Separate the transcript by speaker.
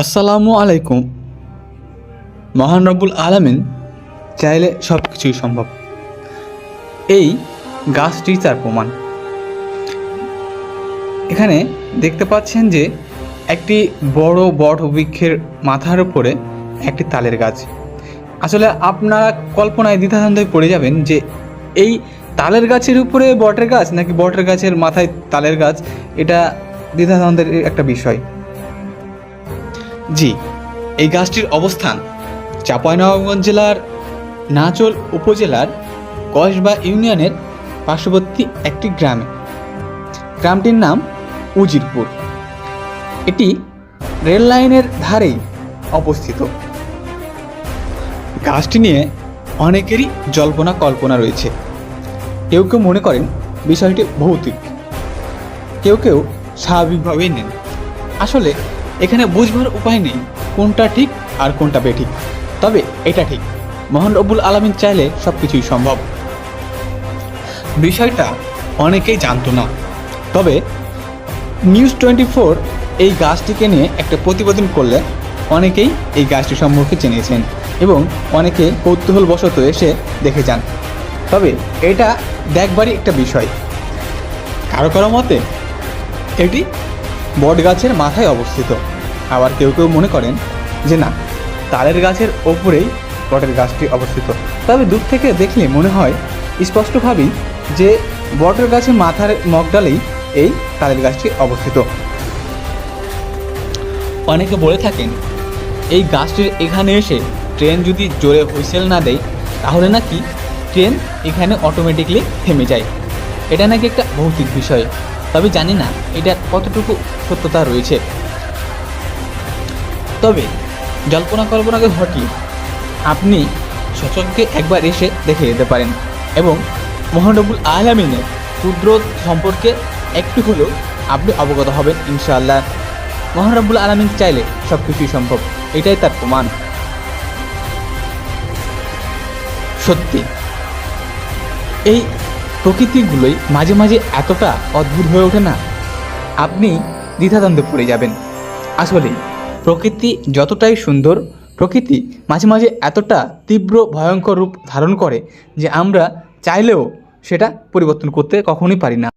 Speaker 1: আসসালামু আলাইকুম। মহান রব্বুল আলামিন চাইলে সব কিছুই সম্ভব। এই গাছটি তার প্রমাণ। এখানে দেখতে পাচ্ছেন যে একটি বড় বট বৃক্ষের মাথার উপরে একটি তালের গাছ। আসলে আপনারা কল্পনায় দ্বিধাদ্বন্দ্বে পড়ে যাবেন যে এই তালের গাছের উপরে বটের গাছ নাকি বটের গাছের মাথায় তালের গাছ, এটা দ্বিধাদ্বন্দ্বের একটা বিষয়। জি, এই গাছটির অবস্থান চাঁপাইনবাবগঞ্জ জেলার নাচোল উপজেলার কসবা ইউনিয়নের পার্শ্ববর্তী একটি গ্রামে। গ্রামটির নাম উজিরপুর। এটি রেল লাইনের ধারেই অবস্থিত। গাছটি নিয়ে অনেকেরই জল্পনা কল্পনা রয়েছে। কেউ কেউ মনে করেন বিষয়টি ভৌতিক, কেউ কেউ স্বাভাবিকভাবেই নেন। আসলে এখানে বুঝবার উপায় নেই কোনটা ঠিক আর কোনটা বেঠিক। তবে এটা ঠিক, মহান রব্বুল আলামিন চাইলে সব কিছুই সম্ভব। বিষয়টা অনেকেই জানতো না, তবে নিউজ 24 এই গাছটিকে নিয়ে একটা প্রতিবেদন করলে অনেকেই এই গাছটি সম্পর্কে জেনেছেন এবং অনেকে কৌতূহলবশত এসে দেখে যান। তবে এটা দেখবারই একটা বিষয়। কারো কারো মতে এটি বট গাছের মাথায় অবস্থিত, আবার কেউ কেউ মনে করেন যে না, তালের গাছের ওপরেই বটের গাছটি অবস্থিত। তবে দূর থেকে দেখলে মনে হয় স্পষ্টভাবেই যে বটের গাছের মাথার মগডালেই এই তালের গাছটি অবস্থিত। অনেকে বলে থাকেন এই গাছটির এখানে এসে ট্রেন যদি জোরে হুইসেল না দেয় তাহলে নাকি ট্রেন এখানে অটোমেটিকলি থেমে যায়। এটা নাকি একটা ভৌতিক বিষয়, তবে জানি না এটার কতটুকু সত্যতা রয়েছে। তবে জল্পনা কল্পনাকে হটিয়ে আপনি সচক্ষে একবার এসে দেখে যেতে পারেন এবং মহান রব্বুল আলামিনের কুদরত সম্পর্কে একটু হলেও আপনি অবগত হবেন ইনশাআল্লাহ। মহান রব্বুল আলামিন চাইলে সব কিছুই সম্ভব, এটাই তার প্রমাণ। সত্যি এই প্রকৃতিগুলোই মাঝে মাঝে এতটা অদ্ভুত হয়ে ওঠে না, আপনি দ্বিধাদ্বন্দ্বে পড়ে যাবেন। আসলে প্রকৃতি যতটাই সুন্দর, প্রকৃতি মাঝে মাঝে এতটা তীব্র ভয়ঙ্কর রূপ ধারণ করে যে আমরা চাইলেও সেটা পরিবর্তন করতে কখনোই পারি না।